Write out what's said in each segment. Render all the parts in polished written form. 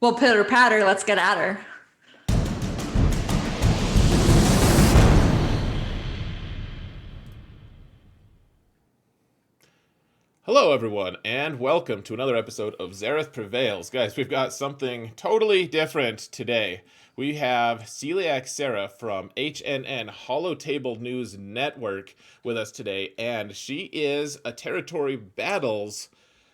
Well, pitter patter, let's get at her. Hello, everyone, and welcome to another episode of Zareth Prevails. Guys, we've got something totally different today. We have Celiac Sarah from HNN Holotable News Network with us today, and she is a territory battles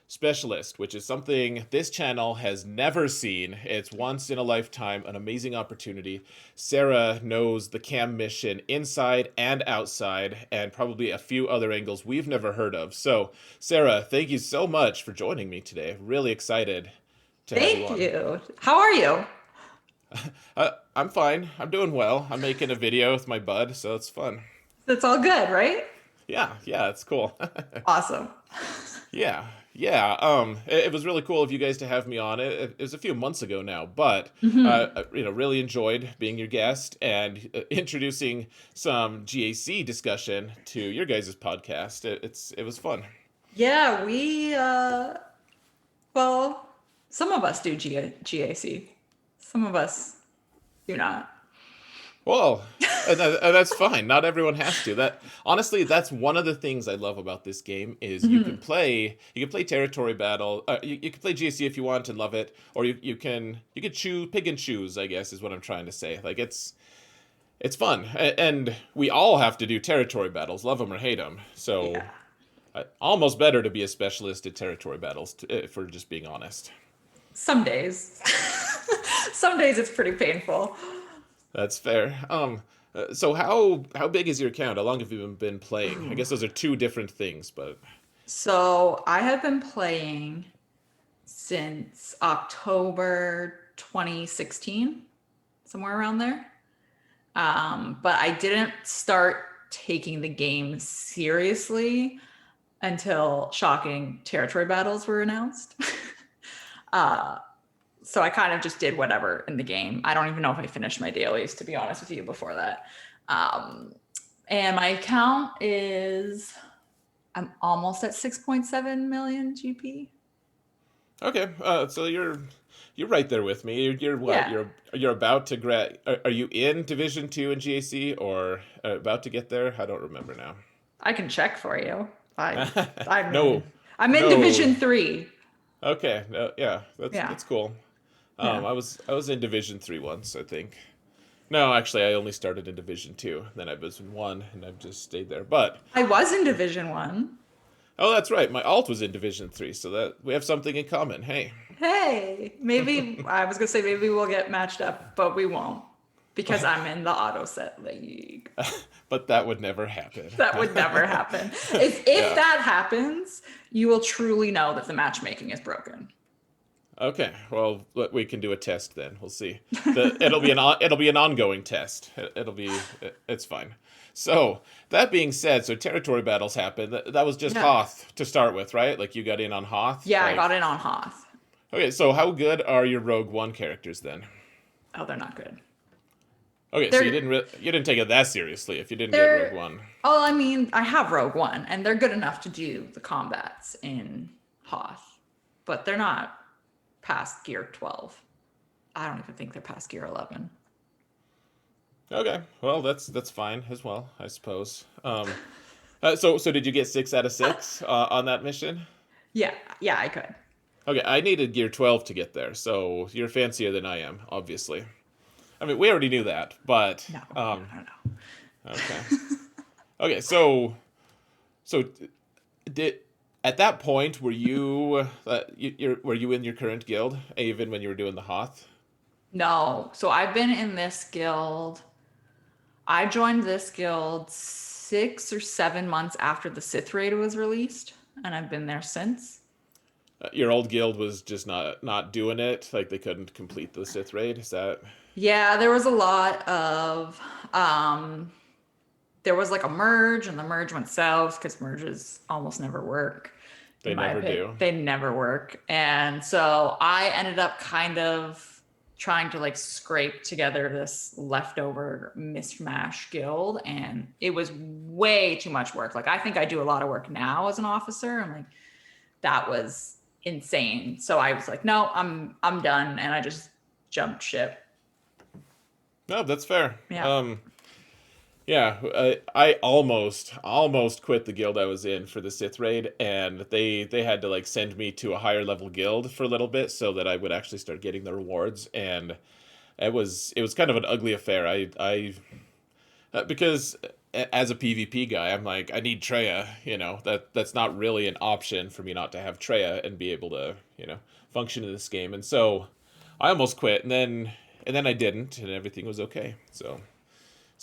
specialist, which is something this channel has never seen. It's once in a lifetime, an amazing opportunity. Sarah knows the cam mission inside and outside, and probably a few other angles we've never heard of. So, Sarah, thank you so much for joining me today. Really excited to have you Thank on. you. How are you? I'm fine. I'm doing well. I'm making a video with my bud, so it's fun. That's all good, right? Yeah, it's cool. Awesome. Yeah. It was really cool of you guys to have me on. It was a few months ago now, but really enjoyed being your guest and introducing some GAC discussion to your guys' podcast. It was fun. Yeah, well, some of us do GAC. Some of us do not. Well, and that's fine. Not everyone has to. That honestly, that's one of the things I love about this game is you can play territory battle. You can play GAC if you want and love it, or you can choose pick and choose. I guess is what I'm trying to say. Like it's fun, and we all have to do territory battles, love them or hate them. So Yeah. almost better to be a specialist at territory battles, if we're just being honest. Some days. Some days it's pretty painful. That's fair. So how big is your account? How long have you been playing? I guess those are two different things, but So I have been playing since October 2016, somewhere around there. But I didn't start taking the game seriously until shocking territory battles were announced. uh, so I kind of just did whatever in the game. I don't even know if I finished my dailies, to be honest with you, before that. And my account I'm almost at 6.7 million GP. okay. So you're right there with me. You're what? Yeah, You're about to grad. Are you in Division Two in GAC or about to get there? I don't remember now. I can check for you. I, I'm No, in, I'm in no. Division 3. Okay, no, yeah, Yeah, that's cool. yeah. I was in Division Three once, I think. No, actually, I only started in Division Two. Then I was in one, and I've just stayed there. But I was in Division 1. oh, that's right. My alt was in Division Three, so that we have something in common. Hey, Hey, maybe I was gonna say maybe we'll get matched up, but we won't because I'm in the auto set league. but that would never happen. That would never happen. If Yeah. that happens, you will truly know that the matchmaking is broken. Okay. Well, we can do a test then. We'll see. It'll be an ongoing test. It's fine. So that being said, so territory battles happen. That was just Yeah. Hoth to start with, right? Like you got in on Hoth. Yeah, I got Like it on Hoth. okay. So how good are your Rogue One characters then? Oh, they're not good. Okay, so They're you didn't take it that seriously if you didn't get Rogue they're One. oh, I mean, I have Rogue One, and they're good enough to do the combats in Hoth, but they're not past gear 12. I don't even think they're past gear 11. Okay, well that's fine as well, I suppose. So did you get 6 out of 6 on that mission? Yeah, yeah, I could. Okay, I needed gear 12 to get there, so you're fancier than I am, obviously. I mean, we already knew that, but No, no, no. okay, okay. So did at that point were you in your current guild even when you were doing the Hoth? No. So I've been in this guild. I joined this guild 6 or 7 months after the Sith raid was released, and I've been there since. Your old guild was just not doing it, like they couldn't complete the Sith raid. Is that Yeah, there was a lot of there was like a merge, and the merge went south because merges almost never work, they in my never opinion. do? They never work. And so I ended up kind of trying to like scrape together this leftover mishmash guild, and it was way too much work. Like I think I do a lot of work now as an officer, and like that was insane. So I was like, no, I'm done, and I just jumped ship. No, that's fair. Yeah. Yeah, I almost quit the guild I was in for the Sith raid, and they had to like send me to a higher level guild for a little bit so that I would actually start getting the rewards, and it was kind of an ugly affair. I because as a PvP guy, I'm like, I need Treya. That's not really an option for me not to have Treya and be able to function in this game. And so I almost quit, and then I didn't, and everything was okay. So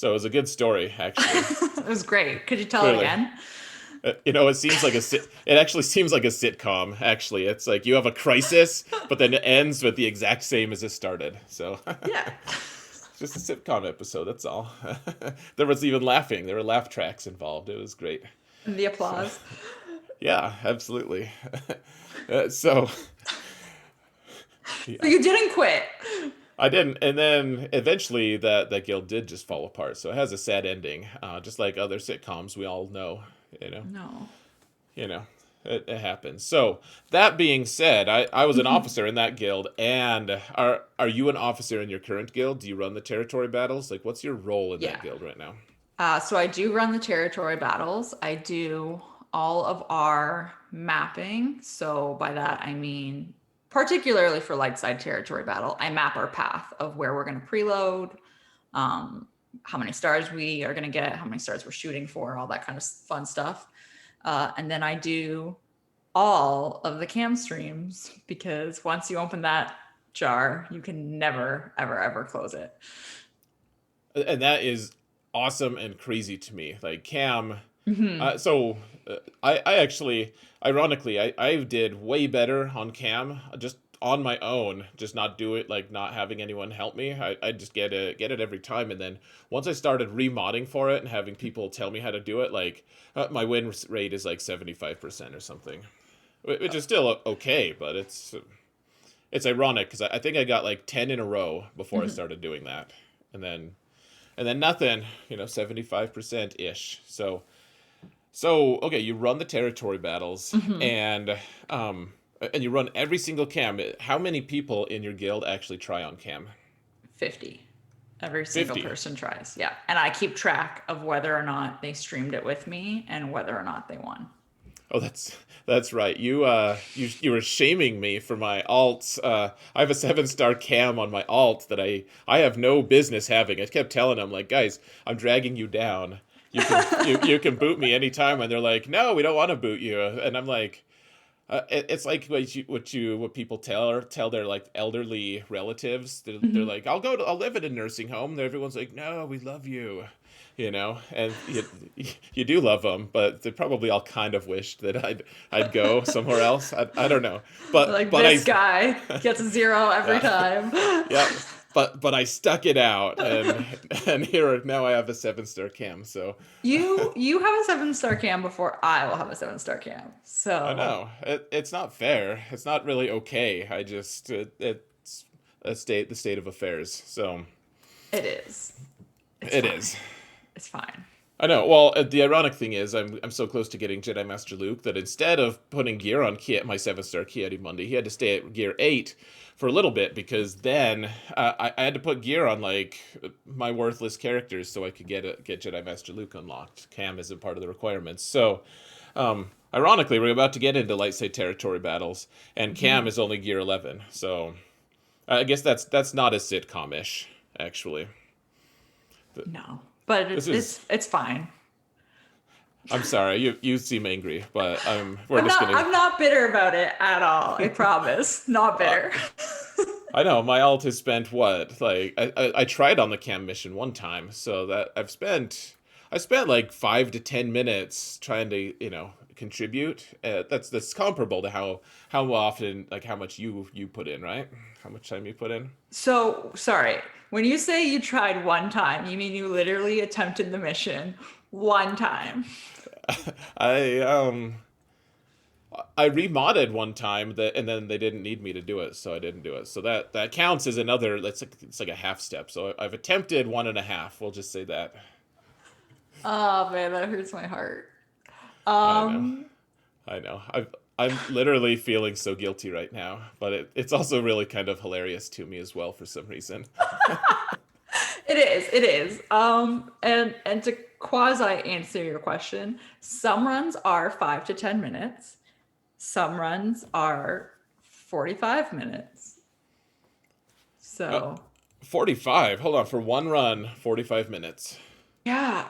it was a good story, actually. It was great. Could you tell it Clearly, again? it seems like it actually seems like a sitcom. Actually, it's like you have a crisis, but then it ends with the exact same as it started. So Yeah. just a sitcom episode. That's all. There was even laughing. There were laugh tracks involved. It was great. And the So applause. yeah, absolutely. So So yeah, you didn't quit. I didn't, and then eventually that guild did just fall apart. So it has a sad ending, just like other sitcoms we all know. You know, No. you know, it happens. So that being said, I was an officer in that guild, and are you an officer in your current guild? Do you run the territory battles? Like, what's your role in that Yeah. guild right now? So I do run the territory battles. I do all of our mapping. So by that, I mean, particularly for light side territory battle, I map our path of where we're going to preload, um, how many stars we are going to get, how many stars we're shooting for, all that kind of fun stuff. And then I do all of the cam streams because once you open that jar, you can never, ever, ever close it. And that is awesome and crazy to me. Like Cam, Hmm. so I actually, ironically, I did way better on Cam just on my own, just not do it like not having anyone help me. I just get it every time, and then once I started remodding for it and having people tell me how to do it, like my win rate is like 75% or something, which is still okay, but it's ironic because I think I got like 10 in a row before I Hmm. started doing that, and then nothing, 75% ish. So okay, you run the territory battles, Hmm. and you run every single cam. How many people in your guild actually try on cam? 50. Every single 50. person tries. Yeah. And I keep track of whether or not they streamed it with me and whether or not they won. Oh, that's right. You were shaming me for my alts. I have a 7-star cam on my alt that I have no business having. I kept telling them like, guys, I'm dragging you down. You can boot me anytime, and they're like, no, we don't want to boot you. And I'm like, it's like what people tell their like elderly relatives. They're Mhm. like, I'll live in a nursing home. Everyone's like, no, we love you, and you do love them, but they probably all kind of wished that I'd go somewhere else. I don't know, but Like but I this guy gets a zero every yeah time. yeah. But I stuck it out, and here now I have a 7-star cam. So You have a 7-star cam before I will have a 7-star cam. I So know it's not fair. It's not really okay. It's the state of affairs. So it is. It's it fine. is. It's fine. I know. Well, the ironic thing is, I'm so close to getting Jedi Master Luke that instead of putting gear on my 7-star Mundi, he had to stay at gear 8 for a little bit because then I had to put gear on like my worthless characters so I could get Jedi Master Luke unlocked. Cam isn't part of the requirements. So, ironically, we're about to get into light side territory battles, and Cam Mhm. is only gear 11. So I guess that's not as sitcom-ish, actually. No, but This is it's fine. I'm sorry, you seem angry, but we're I'm just not gonna. I'm not bitter about it at all. I promise. Not Uh, bitter. I know my alt has spent what like I tried on the cam mission one time, so that I spent like 5 to 10 minutes trying to contribute. That's comparable to how often like how much you put in, right? How much time you put in? So, sorry. When you say you tried one time, you mean you literally attempted the mission one time? I I remodded one time and then they didn't need me to do it, so I didn't do it. So that counts as another. It's like a half step. So I've attempted one and a half. We'll just say that. Oh man, that hurts my heart. I know. Um, I know. I'm literally feeling so guilty right now, but it's also really kind of hilarious to me as well for some reason. It is, it is. And to quasi answer your question, some runs are 5 to 10 minutes. Some runs are 45 minutes. Uh, So 45. Hold on, for one run, 45 minutes. yeah,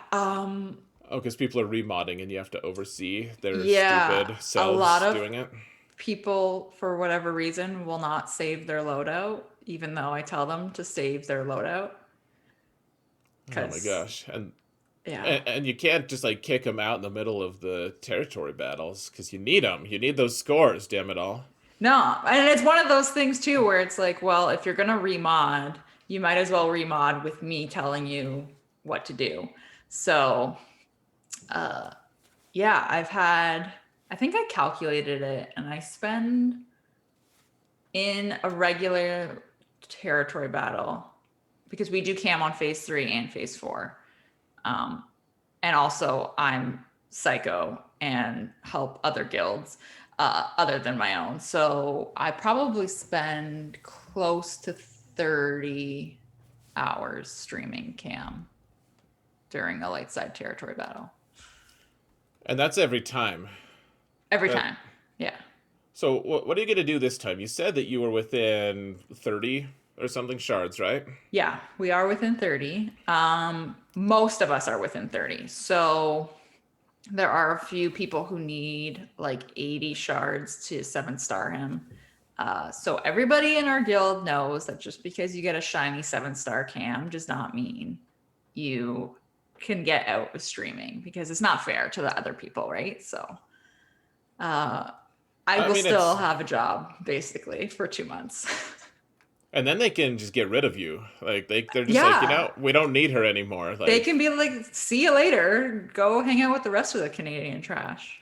Oh, because people are remodding and you have to oversee their yeah, stupid a lot selves of doing it. people, for whatever reason, will not save their loadout, even though I tell them to save their loadout. Oh my Because, gosh. And yeah. and you can't just like kick them out in the middle of the territory battles because you need them. You need those scores, damn it all. No, and it's one of those things too where it's like, well, if you're gonna remod, you might as well remod with me telling you what to do. So, uh, yeah, I think I calculated it, and I spend in a regular territory battle because we do cam on phase 3 and phase 4. Um, and also I'm psycho and help other guilds other than my own. So I probably spend close to 30 hours streaming cam during a light side territory battle. And that's every time. Every That time. Yeah. So what are you going to do this time? You said that you were within 30 or something shards, right? Yeah, we are within 30. Most of us are within 30. So there are a few people who need like 80 shards to 7-star him. So everybody in our guild knows that just because you get a shiny 7-star cam does not mean you can get out with streaming, because it's not fair to the other people, right? So I I will mean, still it's have a job basically for 2 months. and then they can just get rid of you. Like they're just like, Yeah, we don't need her anymore. they Like, can be like, see you later, go hang out with the rest of the Canadian trash.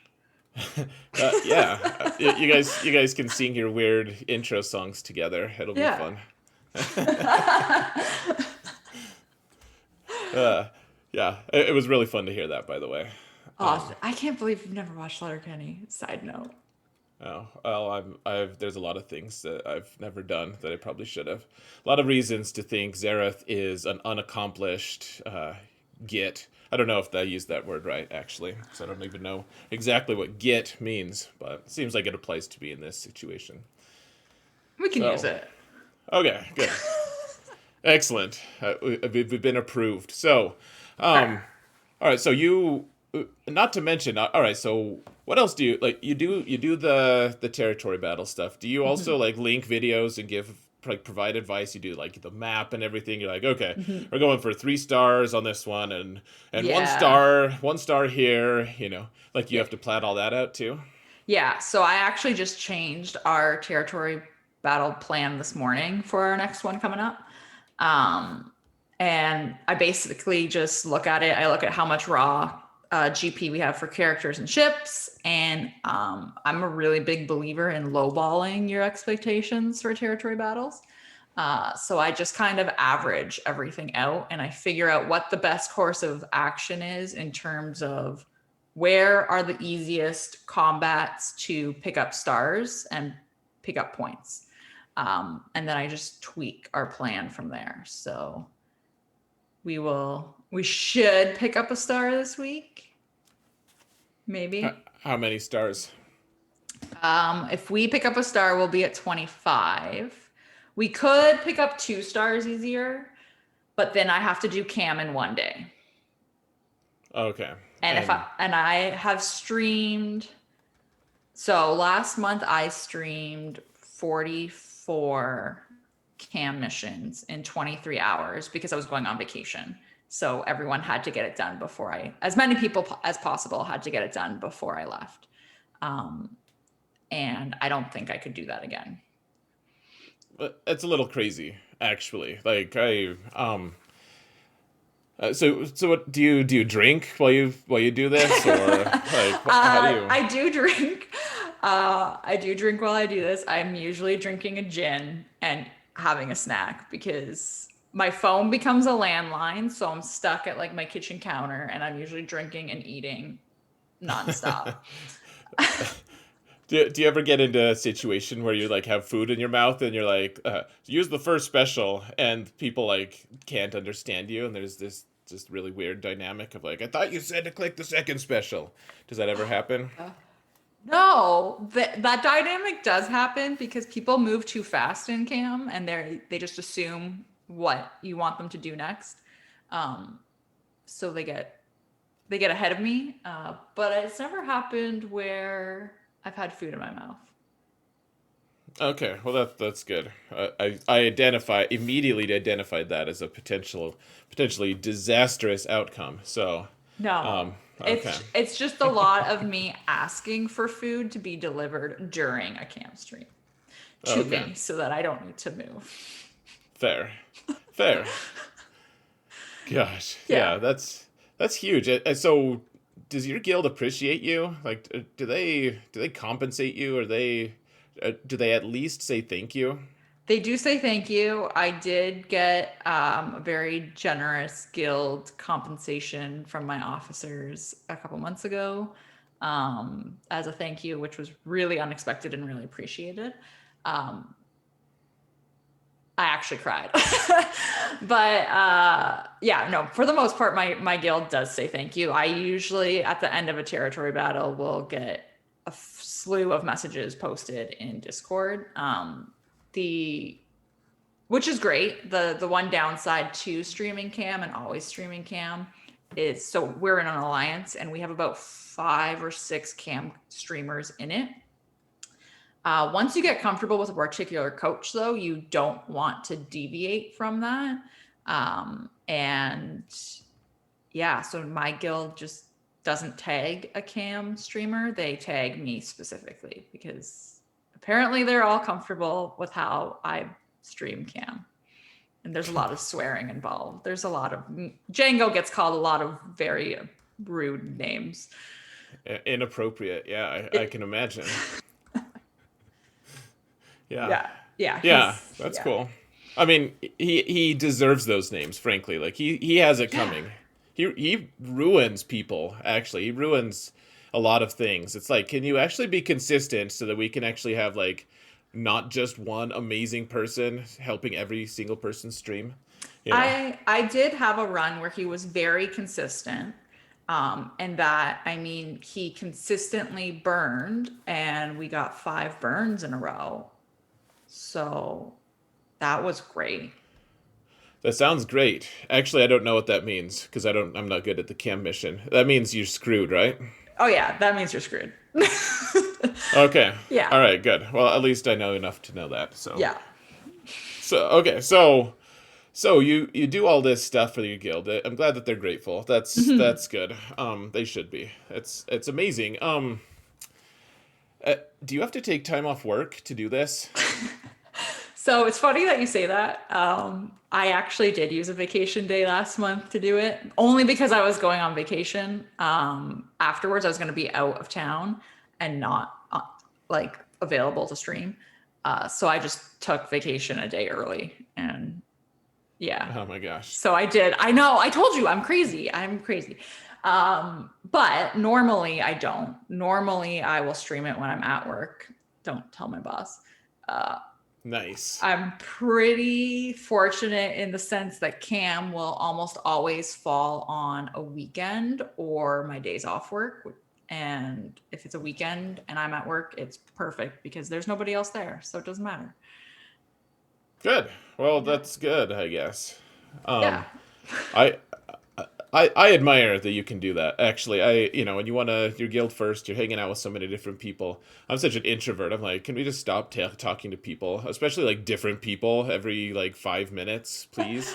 yeah, you guys can sing your weird intro songs together. It'll be Yeah. fun. Uh, yeah, it was really fun to hear that, by the way. Oh, I can't believe you've never watched Letterkenny. Side note. Oh, well, there's a lot of things that I've never done that I probably should have. A lot of reasons to think Zareth is an unaccomplished git. I don't know if I used that word right, actually, so I don't even know exactly what git means, but it seems like it applies to me in this situation. We can use So, it. okay, good. Excellent. We've been approved. So, Okay. all right. So not to mention. All right. So what else do you like? You do the territory battle stuff. Do you also Mhm. like link videos and give like provide advice? You do like the map and everything. You're like, okay, Mhm. we're going for 3 stars on this one, and one Yeah. star, 1 star here. Like you Yeah. have to plan all that out too. Yeah. So I actually just changed our territory battle plan this morning for our next one coming up. Um, and I basically just look at it. I look at how much raw GP we have for characters and ships. And I'm a really big believer in lowballing your expectations for territory battles. So I just kind of average everything out and I figure out what the best course of action is in terms of where are the easiest combats to pick up stars and pick up points. And then I just tweak our plan from there. So we should pick up a star this week, How, maybe. how many stars? If we pick up a star, we'll be at 25. We could pick up 2 stars easier, but then I have to do cam in one day. Okay, And if and I have streamed, so last month I streamed 44 cam missions in 23 hours because I was going on vacation. So everyone had to get it done before as many people as possible had to get it done before I left. And I don't think I could do that again. it's a little crazy actually. Like so what do you drink while you do this, or like how do you? I do drink. I do drink while I do this. I'm usually drinking a gin and having a snack because my phone becomes a landline. So I'm stuck at like my kitchen counter and I'm usually drinking and eating nonstop. Do you ever get into a situation where you like have food in your mouth and you're like, use the first special, and people like can't understand you, and there's this just really weird dynamic of like, I thought you said to click the second special. Does that ever happen? No, that dynamic does happen because people move too fast in cam and they just assume what you want them to do next. Um, so they get ahead of me. But it's never happened where I've had food in my mouth. Okay, well that's good. I immediately identified that as a potentially disastrous outcome. So, No. um, okay, It's just a lot of me asking for food to be delivered during a cam stream to okay, me so that I don't need to move. fair, fair. Gosh, Yeah. yeah, that's huge. So, does your guild appreciate you? Like, do they compensate you, or do they at least say thank you? They do say thank you. I did get a very generous guild compensation from my officers a couple months ago as a thank you, which was really unexpected and really appreciated. Um, I actually cried. But yeah, no, for the most part, my guild does say thank you. I usually, at the end of a territory battle, will get a slew of messages posted in Discord. The which is great. The one downside to streaming cam and always streaming cam is so we're in an alliance and we have about 5 or 6 cam streamers in it. Once you get comfortable with a particular coach, though, you don't want to deviate from that. And yeah, so my guild just doesn't tag a cam streamer. They tag me specifically because apparently they're all comfortable with how I stream cam. And there's a lot of swearing involved. There's a lot of Django gets called a lot of very rude names. Inappropriate. Yeah, I can imagine. Yeah. Yeah, yeah, Yeah, he's that's yeah, cool. I mean, he deserves those names, frankly. Like he has it yeah. coming. He ruins people, actually. He ruins a lot of things. It's like, can you actually be consistent so that we can actually have like not just one amazing person helping every single person stream? You know. I did have a run where he was very consistent. And that I mean he consistently burned and we got 5 burns in a row. So that was great. That sounds great. Actually, I don't know what that means because I'm not good at the cam mission. That means you're screwed, right? Oh yeah, that means you're screwed. Okay. Yeah. All right, good. Well, at least I know enough to know that. So, Yeah. okay. So you do all this stuff for your guild. I'm glad that they're grateful. That's good. They should be. It's amazing. Do you have to take time off work to do this? So it's funny that you say that. I actually did use a vacation day last month to do it, only because I was going on vacation. Afterwards, I was going to be out of town and not like available to stream. So I just took vacation a day early, and yeah. Oh my gosh. So I did. I know. I told you I'm crazy. I'm crazy. But normally I don't. Normally I will stream it when I'm at work. Don't tell my boss. Uh, Nice. I'm pretty fortunate in the sense that cam will almost always fall on a weekend or my days off work. And if it's a weekend and I'm at work, it's perfect because there's nobody else there. So it doesn't matter. Good. Well, Yeah. that's good, I guess. Yeah. Um, I I admire that you can do that. Actually, when you want to your guild first, you're hanging out with so many different people. I'm such an introvert. I'm like, can we just stop talking to people, especially like different people every like 5 minutes, please?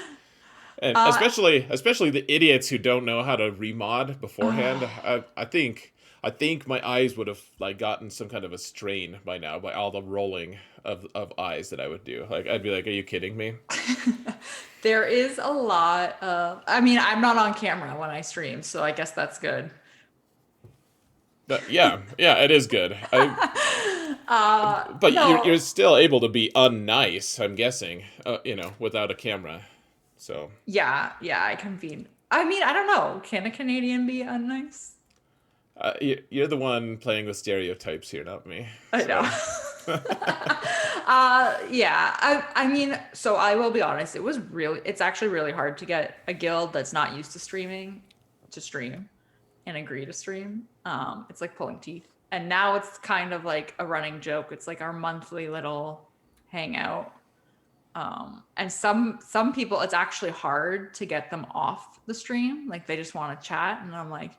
And Uh, especially the idiots who don't know how to remod beforehand. oh, I think my eyes would have like gotten some kind of a strain by now by all the rolling of eyes that I would do. Like I'd be like, are you kidding me? there is a lot of, I mean, I'm not on camera when I stream, so I guess that's good. But yeah, yeah, it is good. But you're No, still able to be unnice, I'm guessing, without a camera. So yeah, I can be. I mean, I don't know. Can a Canadian be unnice? You're the one playing with stereotypes here, not me. I know. So, Yeah. I mean, so I will be honest, it's actually really hard to get a guild that's not used to streaming to stream and agree to stream. It's like pulling teeth. And now it's kind of like a running joke. It's like our monthly little hangout. And some people, it's actually hard to get them off the stream. Like they just want to chat, and I'm like,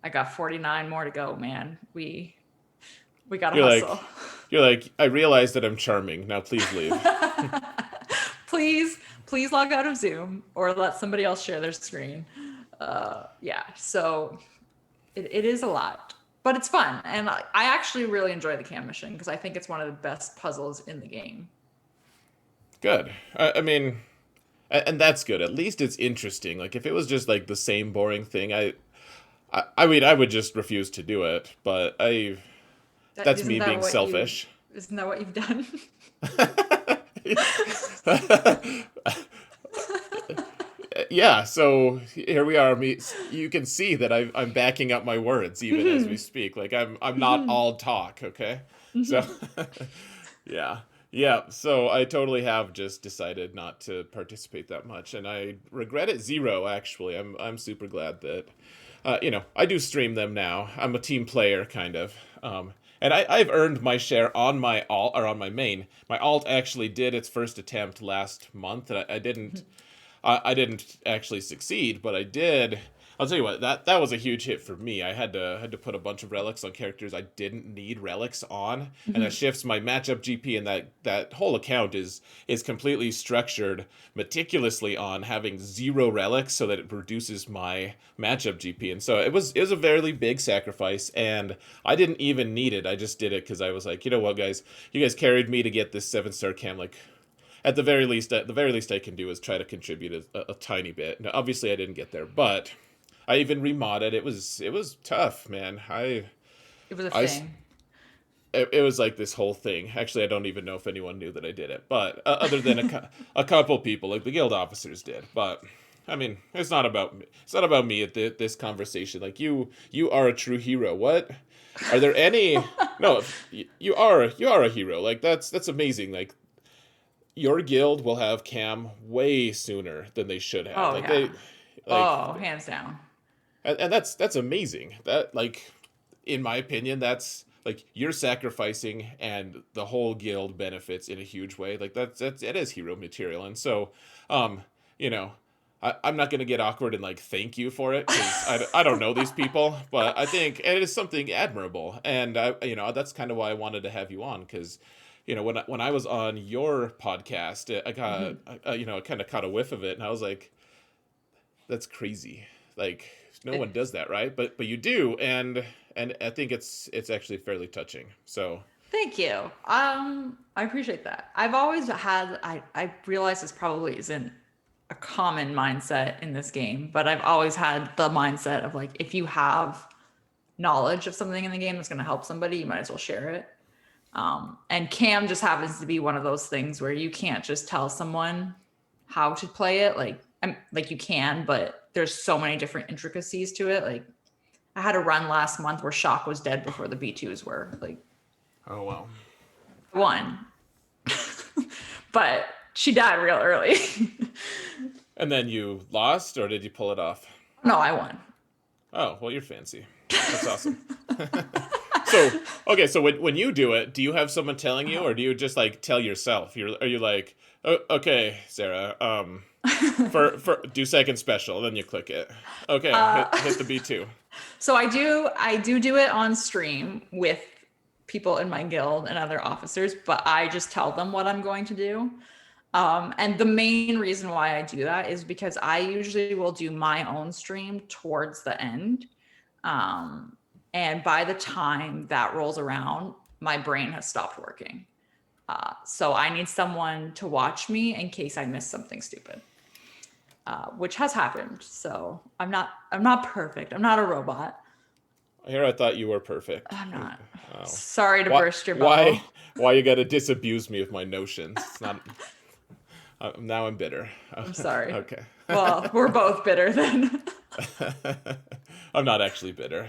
I got 49 more to go, man. We gotta you're hustle. like, you're like, I realize that I'm charming. Now please leave. Please log out of Zoom or let somebody else share their screen. Yeah, so it is a lot, but it's fun. And I actually really enjoy the cam mission because I think it's one of the best puzzles in the game. Good. I mean, and that's good. At least it's interesting. Like if it was just like the same boring thing, I mean, I would just refuse to do it. But That, that's isn't me that being what you, selfish. isn't that what you've done? Yeah, so here we are. You can see that I'm backing up my words even as we speak. Like I'm not all talk, okay? So yeah. Yeah, so I totally have just decided not to participate that much, and I regret it zero actually. I'm super glad that I do stream them now. I'm a team player kind of. And I've earned my share on my alt or on my main. My alt actually did its first attempt last month, and I didn't actually succeed, but I did. I'll tell you what, that was a huge hit for me. I had to put a bunch of relics on characters I didn't need relics on, and that shifts my matchup GP. And that whole account is completely structured meticulously on having zero relics, so that it reduces my matchup GP. And so it was a very big sacrifice, and I didn't even need it. I just did it because I was like, you know what, guys, you guys carried me to get this 7-star cam. Like at the very least I can do is try to contribute a tiny bit. Now, obviously, I didn't get there, but I even remodded. It was tough, man. It was a I thing. it was like this whole thing. Actually, I don't even know if anyone knew that I did it, but other than a couple people, like the guild officers did. But I mean, it's not about me. It's not about me at this conversation. Like you are a true hero. What? Are there any? No, you are a hero. Like that's amazing. Like your guild will have cam way sooner than they should have. Oh Like yeah. they like Oh, hands down. and that's amazing. That like in my opinion, that's like you're sacrificing and the whole guild benefits in a huge way. Like that's it is hero material. And so um you know I'm not going to get awkward and like thank you for it because I don't know these people, but I think it is something admirable, and that's kind of why I wanted to have you on because when I was on your podcast, I got I kind of caught a whiff of it, and I was like, that's crazy. Like no one It, does that, right? But you do, and I think it's actually fairly touching. So Thank you. I appreciate that. I've always had, I realize this probably isn't a common mindset in this game, but I've always had the mindset of like, if you have knowledge of something in the game that's going to help somebody, you might as well share it. And Cam just happens to be one of those things where you can't just tell someone how to play it. Like you can, but there's so many different intricacies to it. Like I had a run last month where Shock was dead before the B2s were. Like oh well. I won, but she died real early. And then you lost, or did you pull it off? No, I won. Oh, well, you're fancy. That's awesome. So, okay, so when you do it, do you have someone telling you, or do you just like tell yourself? Are you like, oh, okay, Sarah, for do second special, then you click it. Okay, hit the B2. So I do it on stream with people in my guild and other officers, but I just tell them what I'm going to do. And the main reason why I do that is because I usually will do my own stream towards the end. Um, and by the time that rolls around, my brain has stopped working. So I need someone to watch me in case I miss something stupid, which has happened. So I'm not perfect. I'm not a robot. Here I thought you were perfect. I'm not. Oh. Sorry to Why, burst your why, bubble. why you gotta disabuse me of my notions? It's not. Now I'm bitter. I'm sorry. Okay. Well, we're both bitter then. I'm not actually bitter.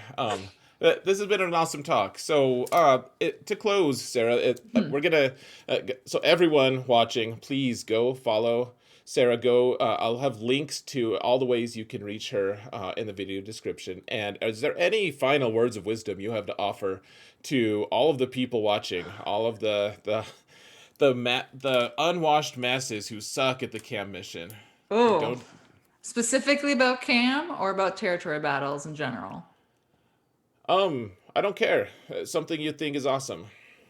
This has been an awesome talk. So, to close, Sarah, we're gonna. So, everyone watching, please go follow Sarah. Go. I'll have links to all the ways you can reach her in the video description. And is there any final words of wisdom you have to offer to all of the people watching, all of the unwashed masses who suck at the cam mission, who Oh, don't. specifically about Cam or about territory battles in general? I don't care. Something you think is awesome.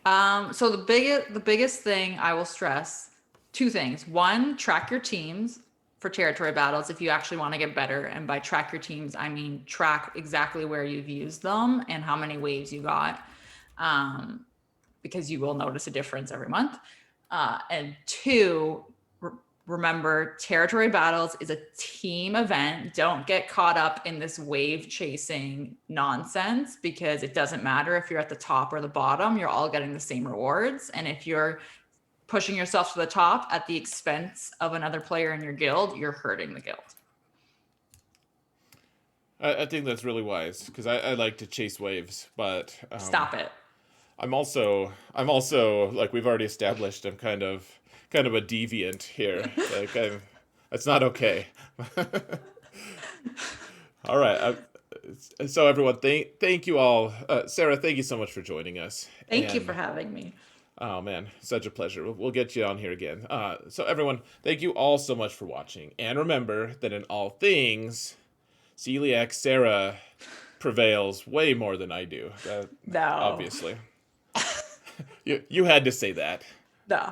So the biggest thing I will stress, two things. One, track your teams for territory battles if you actually want to get better. And by track your teams, I mean track exactly where you've used them and how many waves you got. Because you will notice a difference every month. And two, remember, territory battles is a team event. Don't get caught up in this wave chasing nonsense, because it doesn't matter if you're at the top or the bottom, you're all getting the same rewards. And if you're pushing yourself to the top at the expense of another player in your guild, you're hurting the guild. I think that's really wise because I like to chase waves, but Stop it. I'm also like we've already established. I'm kind of a deviant here. Like that's not okay. All right. So everyone, thank you all. Sarah, thank you so much for joining us. Thank you for And having me. oh man, such a pleasure. We'll get you on here again. So everyone, thank you all so much for watching. And remember that in all things, Celiac Sarah prevails way more than I do. No. Obviously. You had to say that. No.